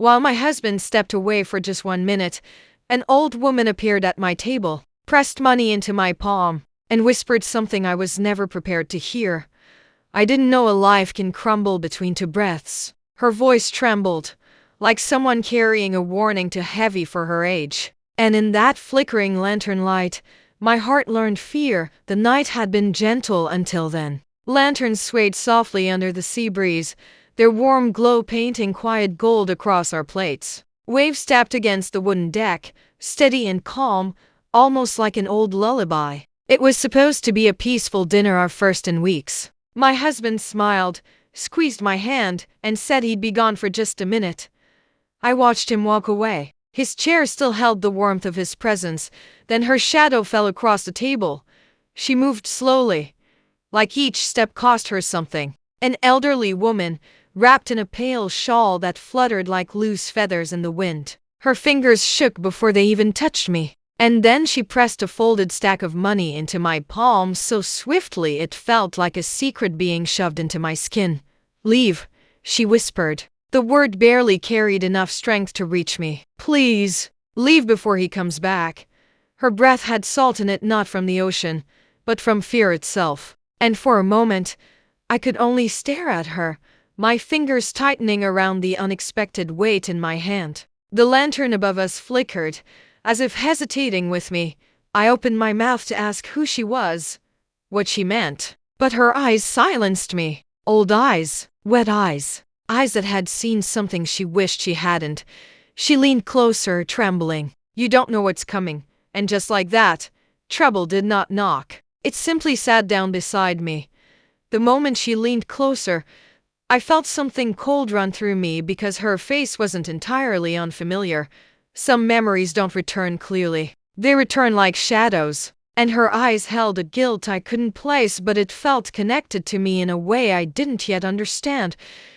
While my husband stepped away for just 1 minute, an old woman appeared at my table, pressed money into my palm, and whispered something I was never prepared to hear. I didn't know a life can crumble between two breaths. Her voice trembled, like someone carrying a warning too heavy for her age. And in that flickering lantern light, my heart learned fear. The night had been gentle until then. Lanterns swayed softly under the sea breeze, their warm glow painting quiet gold across our plates. Waves tapped against the wooden deck, steady and calm, almost like an old lullaby. It was supposed to be a peaceful dinner, our first in weeks. My husband smiled, squeezed my hand, and said he'd be gone for just a minute. I watched him walk away. His chair still held the warmth of his presence. Then her shadow fell across the table. She moved slowly, like each step cost her something. An elderly woman, wrapped in a pale shawl that fluttered like loose feathers in the wind. Her fingers shook before they even touched me. And then she pressed a folded stack of money into my palm so swiftly it felt like a secret being shoved into my skin. "Leave," she whispered. The word barely carried enough strength to reach me. "Please, leave before he comes back." Her breath had salt in it, not from the ocean, but from fear itself. And for a moment, I could only stare at her, my fingers tightening around the unexpected weight in my hand. The lantern above us flickered, as if hesitating with me. I opened my mouth to ask who she was, what she meant. But her eyes silenced me. Old eyes, wet eyes, eyes that had seen something she wished she hadn't. She leaned closer, trembling. "You don't know what's coming." And just like that, trouble did not knock. It simply sat down beside me. The moment she leaned closer, I felt something cold run through me because her face wasn't entirely unfamiliar. Some memories don't return clearly. They return like shadows. And her eyes held a guilt I couldn't place, but it felt connected to me in a way I didn't yet understand.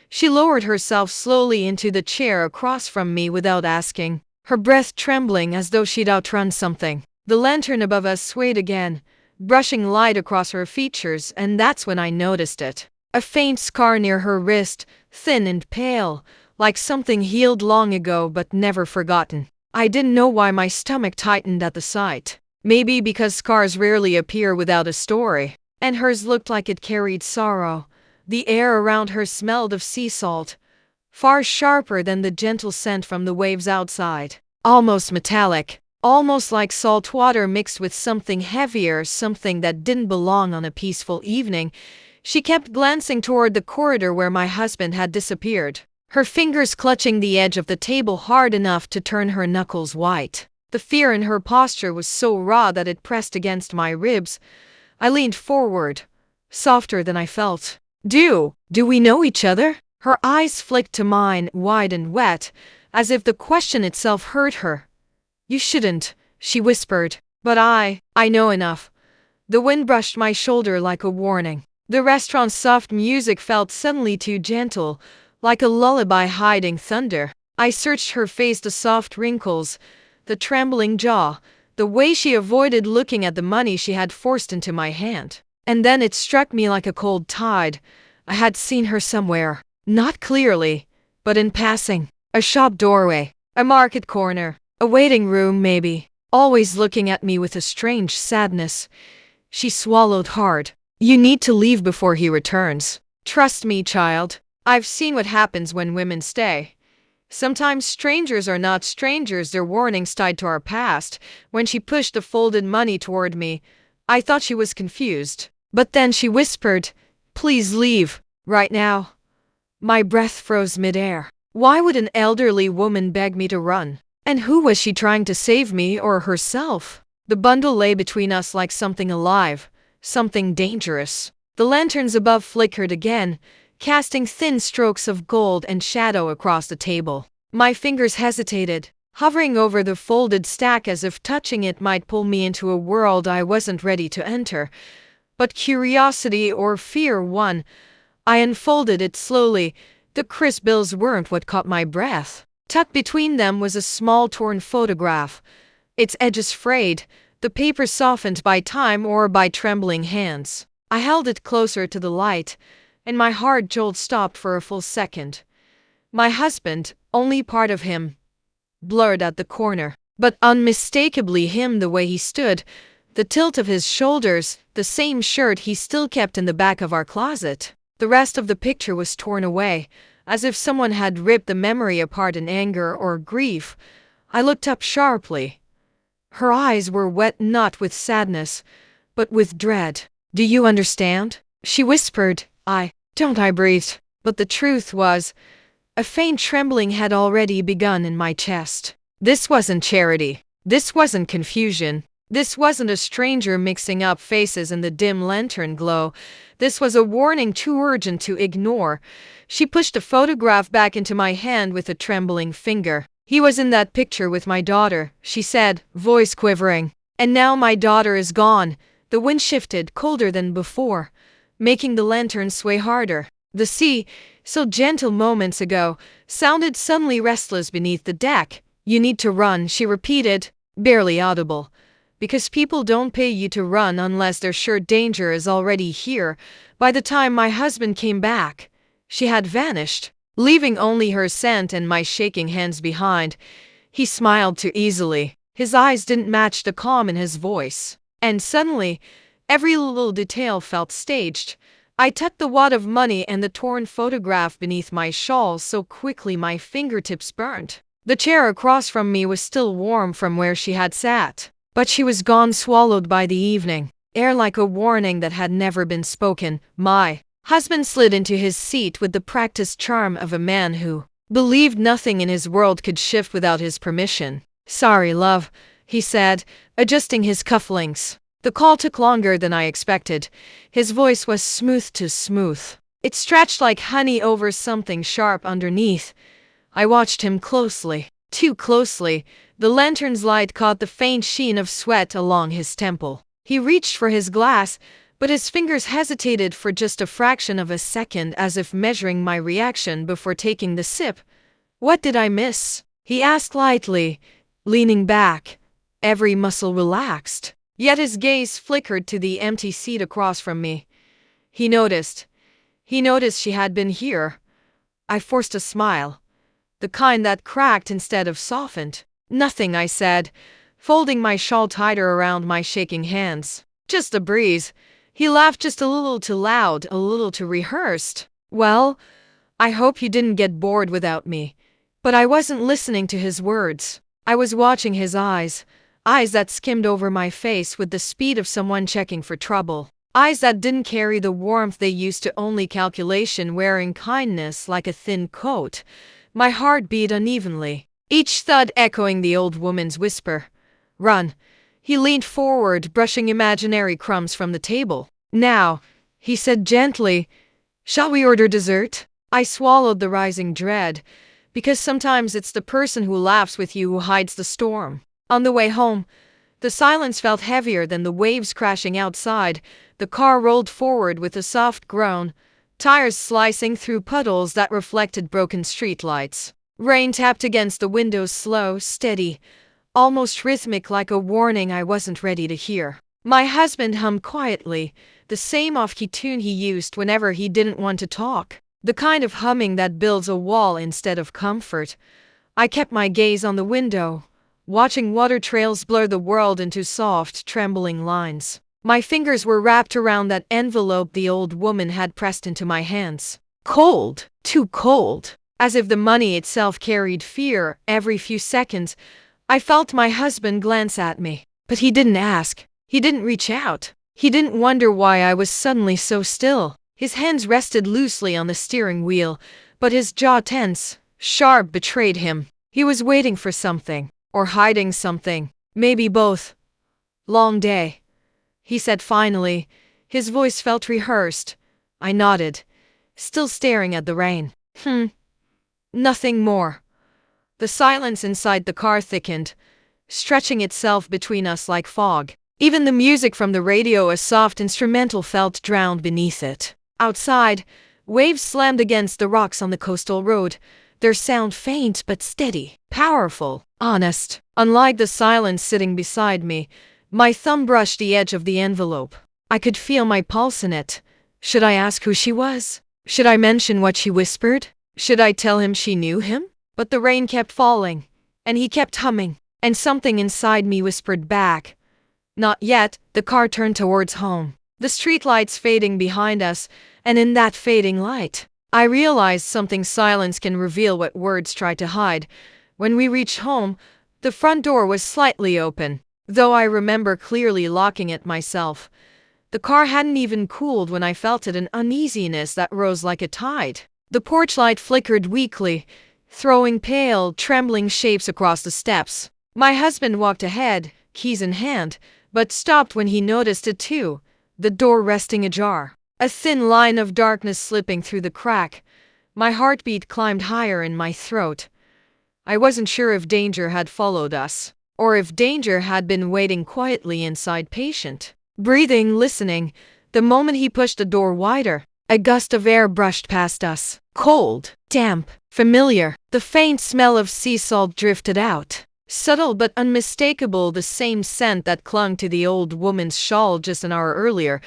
She lowered herself slowly into the chair across from me without asking, her breath trembling as though she'd outrun something. The lantern above us swayed again, brushing light across her features, and that's when I noticed it. A faint scar near her wrist, thin and pale, like something healed long ago but never forgotten. I didn't know why my stomach tightened at the sight. Maybe because scars rarely appear without a story. And hers looked like it carried sorrow. The air around her smelled of sea salt, far sharper than the gentle scent from the waves outside. Almost metallic, almost like salt water mixed with something heavier, something that didn't belong on a peaceful evening. She kept glancing toward the corridor where my husband had disappeared, her fingers clutching the edge of the table hard enough to turn her knuckles white. The fear in her posture was so raw that it pressed against my ribs. I leaned forward, softer than I felt. Do we know each other?" Her eyes flicked to mine, wide and wet, as if the question itself hurt her. "You shouldn't," she whispered. "But I know enough." The wind brushed my shoulder like a warning. The restaurant's soft music felt suddenly too gentle, like a lullaby hiding thunder. I searched her face, the soft wrinkles, the trembling jaw, the way she avoided looking at the money she had forced into my hand. And then it struck me like a cold tide. I had seen her somewhere, not clearly, but in passing. A shop doorway, a market corner, a waiting room maybe, always looking at me with a strange sadness. She swallowed hard. "You need to leave before he returns. Trust me, child. I've seen what happens when women stay. Sometimes strangers are not strangers, they're warnings tied to our past." When she pushed the folded money toward me, I thought she was confused. But then she whispered, "Please leave, right now." My breath froze midair. Why would an elderly woman beg me to run? And who was she trying to save, me or herself? The bundle lay between us like something alive, something dangerous. The lanterns above flickered again, casting thin strokes of gold and shadow across the table. My fingers hesitated, hovering over the folded stack as if touching it might pull me into a world I wasn't ready to enter. But curiosity or fear won. I unfolded it slowly. The crisp bills weren't what caught my breath. Tucked between them was a small torn photograph, its edges frayed, the paper softened by time or by trembling hands. I held it closer to the light, and my heart jolt stopped for a full second. My husband, only part of him, blurred at the corner, but unmistakably him the way he stood, the tilt of his shoulders, the same shirt he still kept in the back of our closet. The rest of the picture was torn away, as if someone had ripped the memory apart in anger or grief. I looked up sharply. Her eyes were wet not with sadness, but with dread. "Do you understand?" she whispered. Don't I breathed. But the truth was, a faint trembling had already begun in my chest. This wasn't charity. This wasn't confusion. This wasn't a stranger mixing up faces in the dim lantern glow. This was a warning too urgent to ignore. She pushed the photograph back into my hand with a trembling finger. "He was in that picture with my daughter," she said, voice quivering. "And now my daughter is gone." The wind shifted, colder than before, making the lantern sway harder. The sea, so gentle moments ago, sounded suddenly restless beneath the deck. "You need to run," she repeated, barely audible. "Because people don't pay you to run unless they're sure danger is already here." By the time my husband came back, she had vanished, leaving only her scent and my shaking hands behind. He smiled too easily. His eyes didn't match the calm in his voice. And suddenly, every little detail felt staged. I tucked the wad of money and the torn photograph beneath my shawl so quickly my fingertips burned. The chair across from me was still warm from where she had sat, but she was gone, swallowed by the evening air like a warning that had never been spoken. My husband slid into his seat with the practiced charm of a man who believed nothing in his world could shift without his permission. "Sorry, love," he said, adjusting his cufflinks. The call took longer than I expected. His voice was smooth to smooth. It stretched like honey over something sharp underneath. I watched him closely, too closely. The lantern's light caught the faint sheen of sweat along his temple. He reached for his glass, but his fingers hesitated for just a fraction of a second, as if measuring my reaction before taking the sip. "What did I miss?" he asked lightly, leaning back, every muscle relaxed. Yet his gaze flickered to the empty seat across from me. He noticed. He noticed she had been here. I forced a smile, the kind that cracked instead of softened. "Nothing," I said, folding my shawl tighter around my shaking hands. "Just a breeze." He laughed, just a little too loud, a little too rehearsed. "Well, I hope you didn't get bored without me." But I wasn't listening to his words. I was watching his eyes. Eyes that skimmed over my face with the speed of someone checking for trouble. Eyes that didn't carry the warmth they used to, only calculation, wearing kindness like a thin coat. My heart beat unevenly, each thud echoing the old woman's whisper. "Run." He leaned forward, brushing imaginary crumbs from the table. "Now," he said gently, "shall we order dessert?" I swallowed the rising dread, because sometimes it's the person who laughs with you who hides the storm. On the way home, the silence felt heavier than the waves crashing outside. The car rolled forward with a soft groan, tires slicing through puddles that reflected broken streetlights. Rain tapped against the windows, slow, steady, almost rhythmic, like a warning I wasn't ready to hear. My husband hummed quietly, the same off-key tune he used whenever he didn't want to talk. The kind of humming that builds a wall instead of comfort. I kept my gaze on the window, watching water trails blur the world into soft, trembling lines. My fingers were wrapped around that envelope the old woman had pressed into my hands. Cold, too cold, as if the money itself carried fear. Every few seconds, I felt my husband glance at me. But he didn't ask. He didn't reach out. He didn't wonder why I was suddenly so still. His hands rested loosely on the steering wheel, but his jaw, tense, sharp, betrayed him. He was waiting for something. Or hiding something. Maybe both. "Long day," he said finally. His voice felt rehearsed. I nodded, still staring at the rain. Nothing more. The silence inside the car thickened, stretching itself between us like fog. Even the music from the radio, a soft instrumental, felt drowned beneath it. Outside, waves slammed against the rocks on the coastal road, their sound faint but steady, powerful, honest. Unlike the silence sitting beside me, my thumb brushed the edge of the envelope. I could feel my pulse in it. Should I ask who she was? Should I mention what she whispered? Should I tell him she knew him? But the rain kept falling, and he kept humming, and something inside me whispered back, "Not yet." The car turned towards home, the streetlights fading behind us, and in that fading light, I realized something. Silence can reveal what words try to hide. When we reached home, the front door was slightly open, though I remember clearly locking it myself. The car hadn't even cooled when I felt it, an uneasiness that rose like a tide. The porch light flickered weakly, throwing pale, trembling shapes across the steps. My husband walked ahead, keys in hand, but stopped when he noticed it too, the door resting ajar, a thin line of darkness slipping through the crack. My heartbeat climbed higher in my throat. I wasn't sure if danger had followed us, or if danger had been waiting quietly inside, patient, breathing, listening. The moment he pushed the door wider, a gust of air brushed past us. Cold, damp, familiar. The faint smell of sea salt drifted out. Subtle but unmistakable, the same scent that clung to the old woman's shawl just an hour earlier.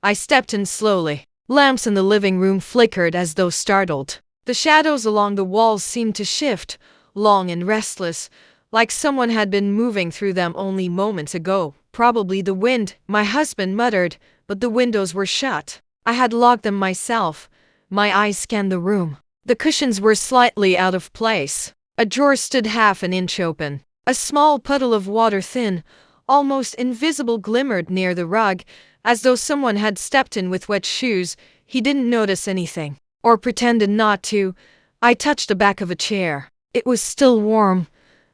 I stepped in slowly. Lamps in the living room flickered as though startled. The shadows along the walls seemed to shift, long and restless, like someone had been moving through them only moments ago. Probably the wind, my husband muttered, but the windows were shut. I had locked them myself. My eyes scanned the room. The cushions were slightly out of place. A drawer stood half an inch open. A small puddle of water, thin, almost invisible, glimmered near the rug, as though someone had stepped in with wet shoes. He didn't notice anything, or pretended not to. I touched the back of a chair. It was still warm.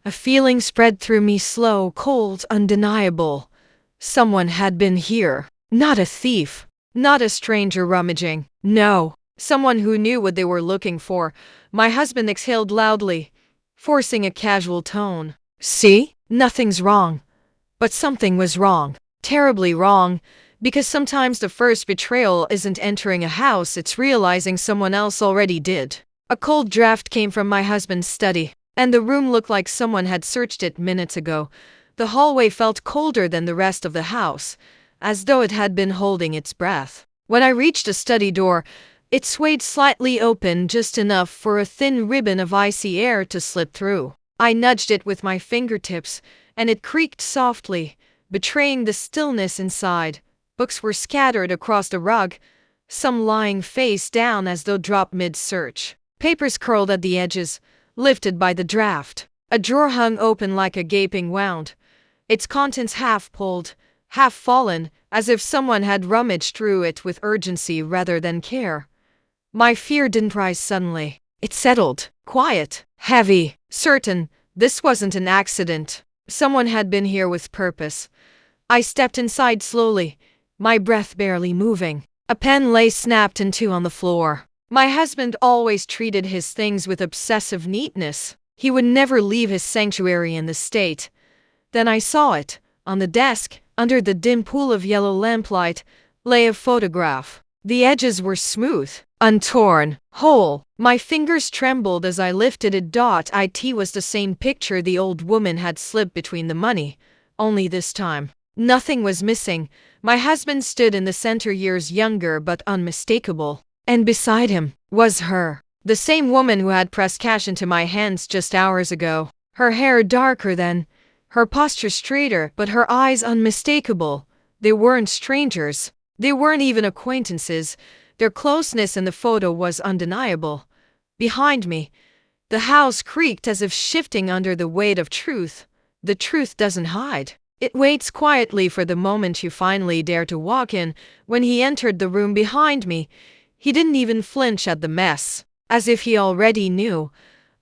A feeling spread through me, slow, cold, undeniable. Someone had been here. Not a thief. Not a stranger rummaging. No. Someone who knew what they were looking for. My husband exhaled loudly, forcing a casual tone. See? Nothing's wrong. But something was wrong. Terribly wrong. Because sometimes the first betrayal isn't entering a house, it's realizing someone else already did. A cold draft came from my husband's study, and the room looked like someone had searched it minutes ago. The hallway felt colder than the rest of the house, as though it had been holding its breath. When I reached the study door, it swayed slightly open, just enough for a thin ribbon of icy air to slip through. I nudged it with my fingertips, and it creaked softly, betraying the stillness inside. Books were scattered across the rug, some lying face down as though dropped mid-search. Papers curled at the edges, lifted by the draft. A drawer hung open like a gaping wound, its contents half pulled, half fallen, as if someone had rummaged through it with urgency rather than care. My fear didn't rise suddenly. It settled, quiet, heavy, certain. This wasn't an accident. Someone had been here with purpose. I stepped inside slowly, my breath barely moving. A pen lay snapped in two on the floor. My husband always treated his things with obsessive neatness. He would never leave his sanctuary in this state. Then I saw it. On the desk, under the dim pool of yellow lamplight, lay a photograph. The edges were smooth, untorn, whole. My fingers trembled as I lifted it. It was the same picture the old woman had slipped between the money, only this time nothing was missing. My husband stood in the center, years younger but unmistakable. And beside him was her, the same woman who had pressed cash into my hands just hours ago. Her hair darker then, her posture straighter, but her eyes unmistakable. They weren't strangers. They weren't even acquaintances. Their closeness in the photo was undeniable. Behind me, the house creaked as if shifting under the weight of truth. The truth doesn't hide. It waits quietly for the moment you finally dare to walk in. When he entered the room behind me, he didn't even flinch at the mess, as if he already knew.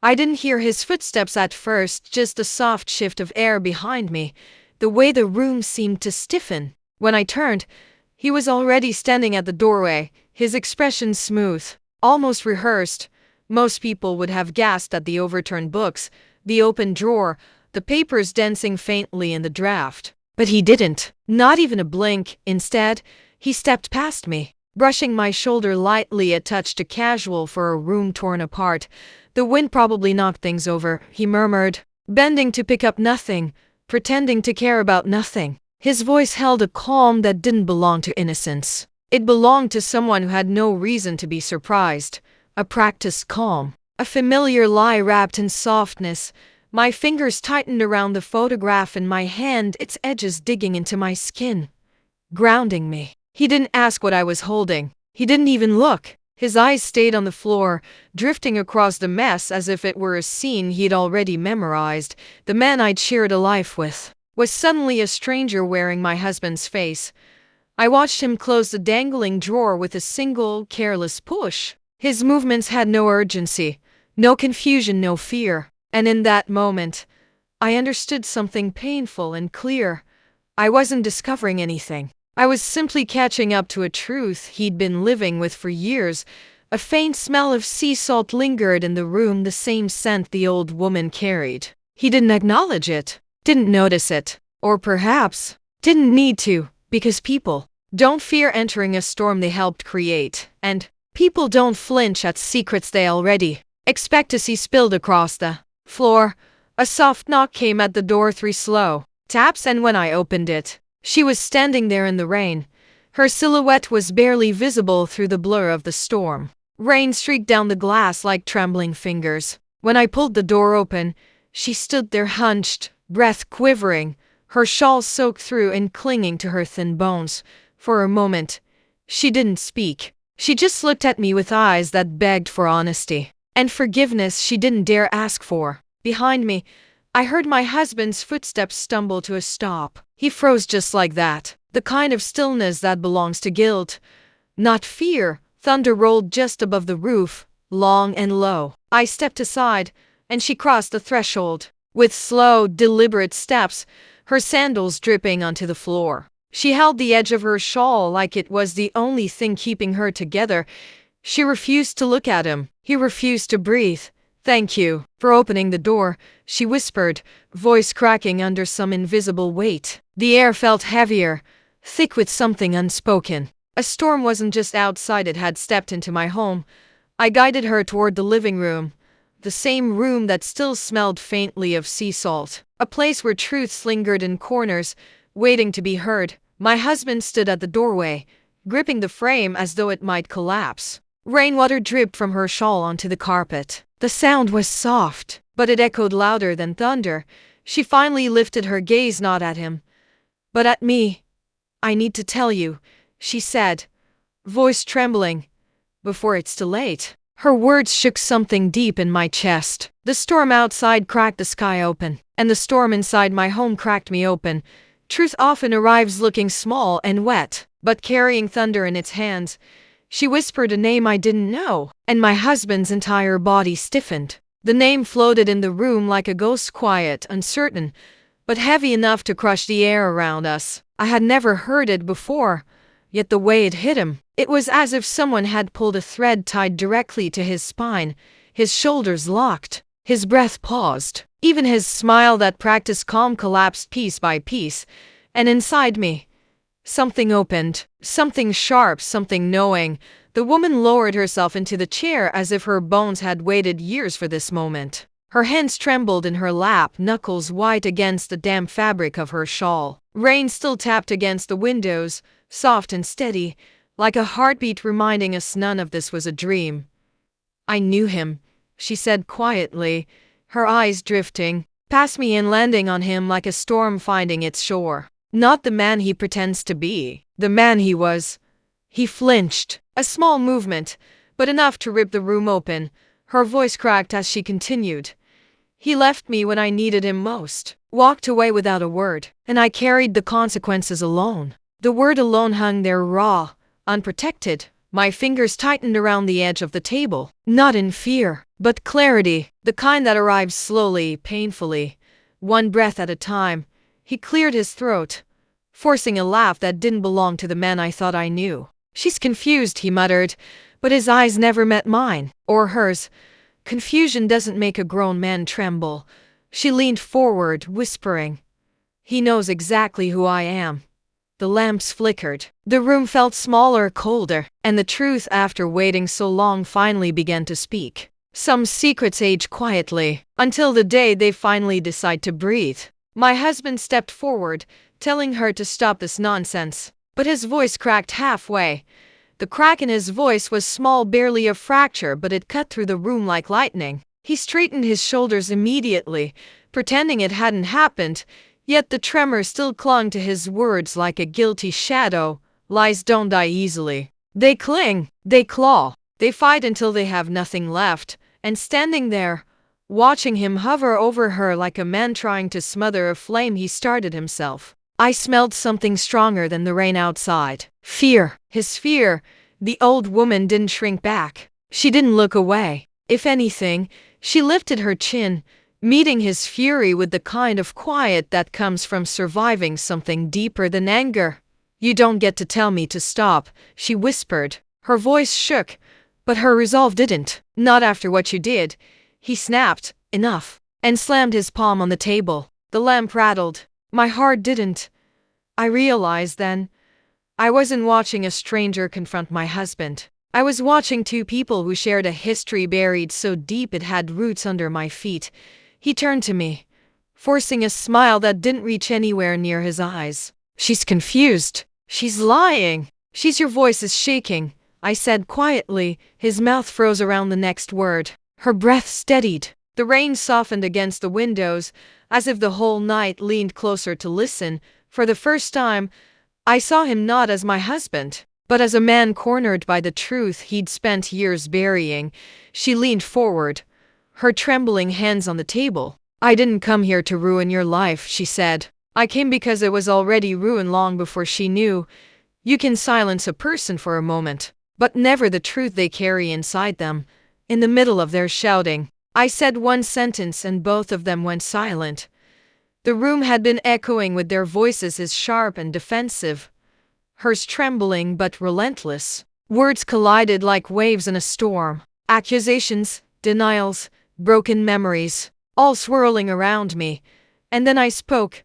I didn't hear his footsteps at first, just a soft shift of air behind me, the way the room seemed to stiffen. When I turned, he was already standing at the doorway, his expression smooth, almost rehearsed. Most people would have gasped at the overturned books, the open drawer, the papers dancing faintly in the draft. But he didn't, not even a blink. Instead, he stepped past me, brushing my shoulder lightly, a touch too casual for a room torn apart. The wind probably knocked things over, he murmured, bending to pick up nothing, pretending to care about nothing. His voice held a calm that didn't belong to innocence. It belonged to someone who had no reason to be surprised, a practiced calm. A familiar lie wrapped in softness. My fingers tightened around the photograph in my hand, its edges digging into my skin, grounding me. He didn't ask what I was holding. He didn't even look. His eyes stayed on the floor, drifting across the mess as if it were a scene he'd already memorized. The man I'd shared a life with was suddenly a stranger wearing my husband's face. I watched him close the dangling drawer with a single, careless push. His movements had no urgency, no confusion, no fear. And in that moment, I understood something painful and clear. I wasn't discovering anything. I was simply catching up to a truth he'd been living with for years. A faint smell of sea salt lingered in the room, the same scent the old woman carried. He didn't acknowledge it, didn't notice it, or perhaps didn't need to, because people don't fear entering a storm they helped create, and people don't flinch at secrets they already expect to see spilled across the floor. A soft knock came at the door, 3 slow taps, and when I opened it, she was standing there in the rain. Her silhouette was barely visible through the blur of the storm. Rain streaked down the glass like trembling fingers. When I pulled the door open, she stood there hunched, breath quivering, her shawl soaked through and clinging to her thin bones. For a moment, she didn't speak. She just looked at me with eyes that begged for honesty and forgiveness she didn't dare ask for. Behind me, I heard my husband's footsteps stumble to a stop. He froze just like that, the kind of stillness that belongs to guilt, not fear. Thunder rolled just above the roof, long and low. I stepped aside, and she crossed the threshold. With slow, deliberate steps, her sandals dripping onto the floor. She held the edge of her shawl like it was the only thing keeping her together. She refused to look at him. He refused to breathe. "Thank you for opening the door," she whispered, voice cracking under some invisible weight. The air felt heavier, thick with something unspoken. A storm wasn't just outside, it had stepped into my home. I guided her toward the living room, the same room that still smelled faintly of sea salt, a place where truths lingered in corners, waiting to be heard. My husband stood at the doorway, gripping the frame as though it might collapse. Rainwater dripped from her shawl onto the carpet. The sound was soft, but it echoed louder than thunder. She finally lifted her gaze, not at him, but at me. "I need to tell you," she said, voice trembling, "before it's too late." Her words shook something deep in my chest. The storm outside cracked the sky open, and the storm inside my home cracked me open. Truth often arrives looking small and wet, but carrying thunder in its hands. She whispered a name I didn't know, and my husband's entire body stiffened. The name floated in the room like a ghost, quiet, uncertain, but heavy enough to crush the air around us. I had never heard it before, yet the way it hit him, it was as if someone had pulled a thread tied directly to his spine. His shoulders locked, his breath paused, even his smile that practiced calm collapsed piece by piece. And inside me, something opened, something sharp, something knowing. The woman lowered herself into the chair as if her bones had waited years for this moment. Her hands trembled in her lap, knuckles white against the damp fabric of her shawl. Rain still tapped against the windows, soft and steady, like a heartbeat reminding us none of this was a dream. "I knew him," she said quietly, her eyes drifting past me and landing on him like a storm finding its shore. "Not the man he pretends to be, the man he was." He flinched, a small movement, but enough to rip the room open. Her voice cracked as she continued. "He left me when I needed him most, walked away without a word, and I carried the consequences alone." The word alone hung there raw, unprotected. My fingers tightened around the edge of the table, not in fear, but clarity, the kind that arrives slowly, painfully, one breath at a time. He cleared his throat, forcing a laugh that didn't belong to the man I thought I knew. "She's confused," he muttered, but his eyes never met mine, or hers. "Confusion doesn't make a grown man tremble." She leaned forward, whispering, "He knows exactly who I am." The lamps flickered. The room felt smaller, colder, and the truth, after waiting so long, finally began to speak. Some secrets age quietly, until the day they finally decide to breathe. My husband stepped forward, telling her to stop this nonsense, but his voice cracked halfway. The crack in his voice was small, barely a fracture, but it cut through the room like lightning. He straightened his shoulders immediately, pretending it hadn't happened, yet the tremor still clung to his words like a guilty shadow. Lies don't die easily. They cling, they claw, they fight until they have nothing left. And standing there, watching him hover over her like a man trying to smother a flame he started himself, I smelled something stronger than the rain outside. Fear. His fear. The old woman didn't shrink back. She didn't look away. If anything, she lifted her chin, meeting his fury with the kind of quiet that comes from surviving something deeper than anger. You don't get to tell me to stop, she whispered. Her voice shook, but her resolve didn't. Not after what you did. He snapped, enough, and slammed his palm on the table. The lamp rattled. My heart didn't. I realized then, I wasn't watching a stranger confront my husband. I was watching two people who shared a history buried so deep it had roots under my feet. He turned to me, forcing a smile that didn't reach anywhere near his eyes. She's confused. She's lying. Your voice is shaking, I said quietly. His mouth froze around the next word. Her breath steadied. The rain softened against the windows, as if the whole night leaned closer to listen. For the first time, I saw him not as my husband, but as a man cornered by the truth he'd spent years burying. She leaned forward, her trembling hands on the table. I didn't come here to ruin your life, she said. I came because it was already ruined long before she knew. You can silence a person for a moment, but never the truth they carry inside them. In the middle of their shouting, I said one sentence and both of them went silent. The room had been echoing with their voices, as sharp and defensive, hers trembling but relentless. Words collided like waves in a storm. Accusations, denials, broken memories, all swirling around me. And then I spoke.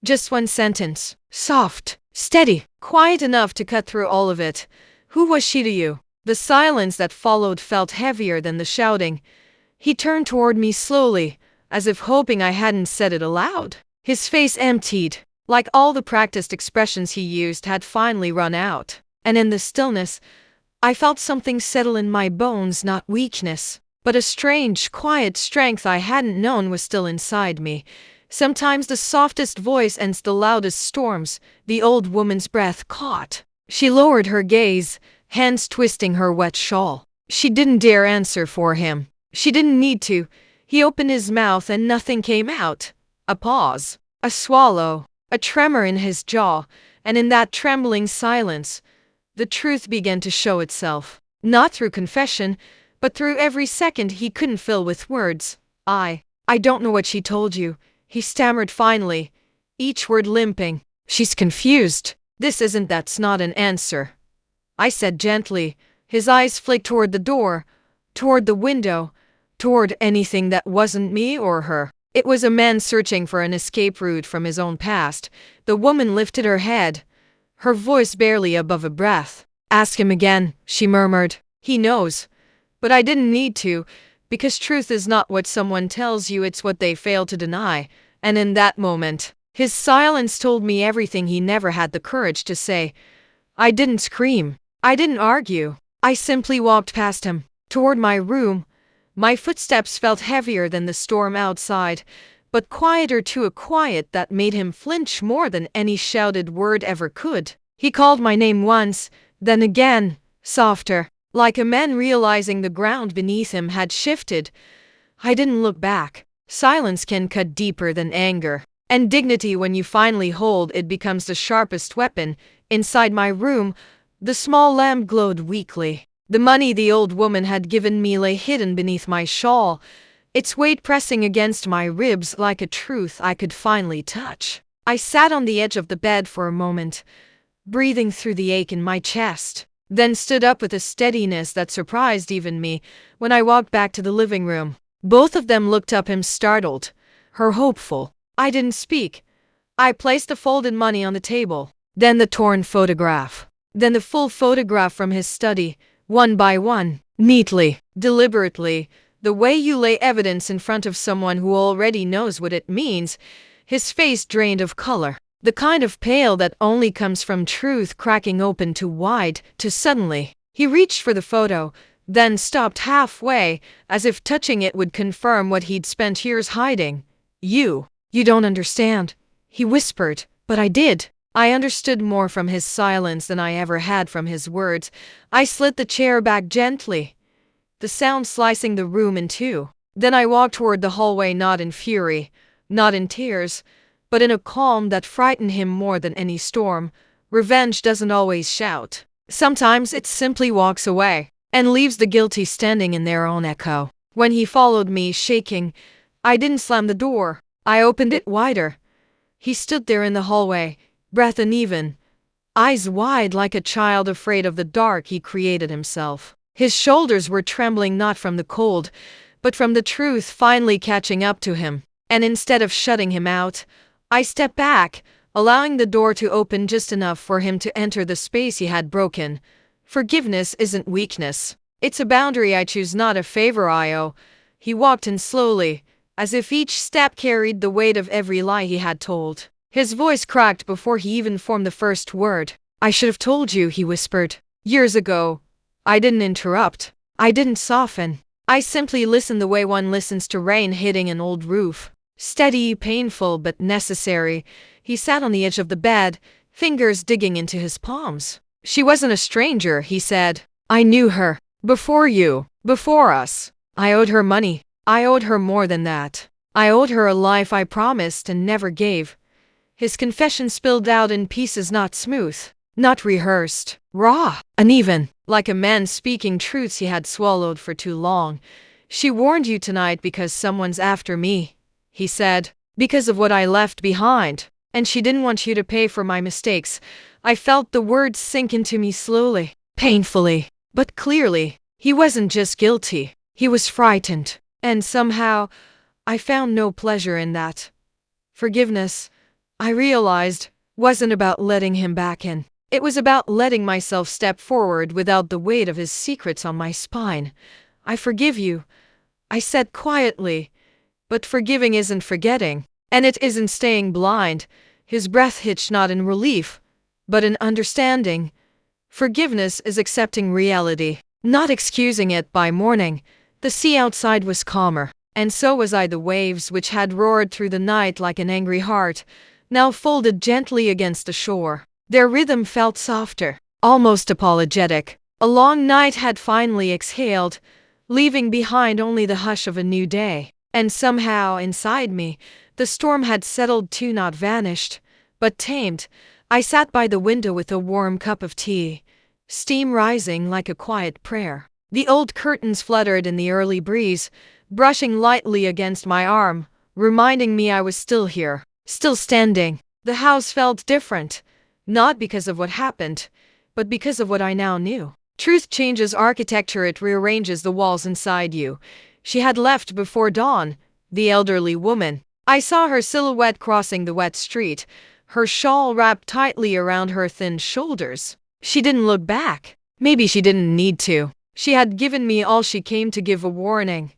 Just one sentence. Soft, steady, quiet enough to cut through all of it. Who was she to you? The silence that followed felt heavier than the shouting. He turned toward me slowly, as if hoping I hadn't said it aloud. His face emptied, like all the practiced expressions he used had finally run out. And in the stillness, I felt something settle in my bones, not weakness, but a strange, quiet strength I hadn't known was still inside me. Sometimes the softest voice ends the loudest storms. The old woman's breath caught. She lowered her gaze, hands twisting her wet shawl. She didn't dare answer for him. She didn't need to. He opened his mouth and nothing came out. A pause, a swallow, a tremor in his jaw, and in that trembling silence, the truth began to show itself. Not through confession, but through every second he couldn't fill with words. I don't know what she told you, he stammered finally, each word limping. She's confused. That's not an answer, I said gently. His eyes flicked toward the door, toward the window, toward anything that wasn't me or her. It was a man searching for an escape route from his own past. The woman lifted her head, her voice barely above a breath. Ask him again, she murmured. He knows. But I didn't need to, because truth is not what someone tells you, it's what they fail to deny. And in that moment, his silence told me everything he never had the courage to say. I didn't scream. I didn't argue. I simply walked past him, toward my room. My footsteps felt heavier than the storm outside, but quieter too, a quiet that made him flinch more than any shouted word ever could. He called my name once, then again, softer, like a man realizing the ground beneath him had shifted. I didn't look back. Silence can cut deeper than anger, and dignity, when you finally hold it, becomes the sharpest weapon. Inside my room, the small lamp glowed weakly. The money the old woman had given me lay hidden beneath my shawl, its weight pressing against my ribs like a truth I could finally touch. I sat on the edge of the bed for a moment, breathing through the ache in my chest, then stood up with a steadiness that surprised even me. When I walked back to the living room, both of them looked up, him startled, her hopeful. I didn't speak. I placed the folded money on the table, then the torn photograph, then the full photograph from his study, one by one, neatly, deliberately, the way you lay evidence in front of someone who already knows what it means. His face drained of color. The kind of pale that only comes from truth cracking open too wide, too suddenly. He reached for the photo, then stopped halfway, as if touching it would confirm what he'd spent years hiding. You don't understand, he whispered, but I did. I understood more from his silence than I ever had from his words. I slid the chair back gently, the sound slicing the room in two. Then I walked toward the hallway, not in fury, not in tears, but in a calm that frightened him more than any storm. Revenge doesn't always shout. Sometimes it simply walks away and leaves the guilty standing in their own echo. When he followed me, shaking, I didn't slam the door. I opened it wider. He stood there in the hallway, breath uneven, eyes wide like a child afraid of the dark he created himself. His shoulders were trembling not from the cold, but from the truth finally catching up to him. And instead of shutting him out, I stepped back, allowing the door to open just enough for him to enter the space he had broken. Forgiveness isn't weakness. It's a boundary I choose, not a favor I owe. He walked in slowly, as if each step carried the weight of every lie he had told. His voice cracked before he even formed the first word. I should have told you, he whispered. Years ago. I didn't interrupt. I didn't soften. I simply listened the way one listens to rain hitting an old roof. Steady, painful, but necessary. He sat on the edge of the bed, fingers digging into his palms. She wasn't a stranger, he said. I knew her. Before you. Before us. I owed her money. I owed her more than that. I owed her a life I promised and never gave. His confession spilled out in pieces, not smooth, not rehearsed, raw, uneven, like a man speaking truths he had swallowed for too long. She warned you tonight because someone's after me, he said, because of what I left behind. And she didn't want you to pay for my mistakes. I felt the words sink into me slowly, painfully, but clearly. He wasn't just guilty. He was frightened. And somehow, I found no pleasure in that. Forgiveness, I realized, wasn't about letting him back in. It was about letting myself step forward without the weight of his secrets on my spine. I forgive you, I said quietly. But forgiving isn't forgetting, and it isn't staying blind. His breath hitched, not in relief, but in understanding. Forgiveness is accepting reality, not excusing it by mourning. The sea outside was calmer, and so was I. The waves, which had roared through the night like an angry heart, now folded gently against the shore. Their rhythm felt softer, almost apologetic. A long night had finally exhaled, leaving behind only the hush of a new day. And somehow, inside me, the storm had settled too, not vanished, but tamed. I sat by the window with a warm cup of tea, steam rising like a quiet prayer. The old curtains fluttered in the early breeze, brushing lightly against my arm, reminding me I was still here, still standing. The house felt different, not because of what happened, but because of what I now knew. Truth changes architecture, it rearranges the walls inside you. She had left before dawn, the elderly woman. I saw her silhouette crossing the wet street, her shawl wrapped tightly around her thin shoulders. She didn't look back. Maybe she didn't need to. She had given me all she came to give: a warning,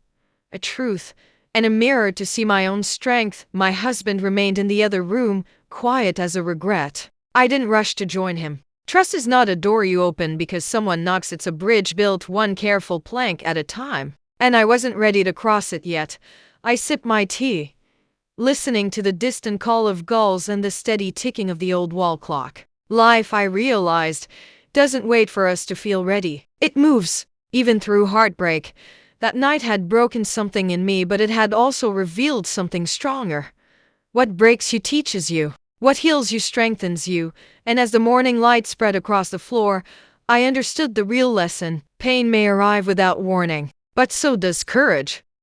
a truth, and a mirror to see my own strength. My husband remained in the other room, quiet as a regret. I didn't rush to join him. Trust is not a door you open because someone knocks, it's a bridge built one careful plank at a time. And I wasn't ready to cross it yet. I sipped my tea, listening to the distant call of gulls and the steady ticking of the old wall clock. Life, I realized, doesn't wait for us to feel ready. It moves, even through heartbreak. That night had broken something in me, but it had also revealed something stronger. What breaks you teaches you. What heals you strengthens you. And as the morning light spread across the floor, I understood the real lesson. Pain may arrive without warning, but so does courage.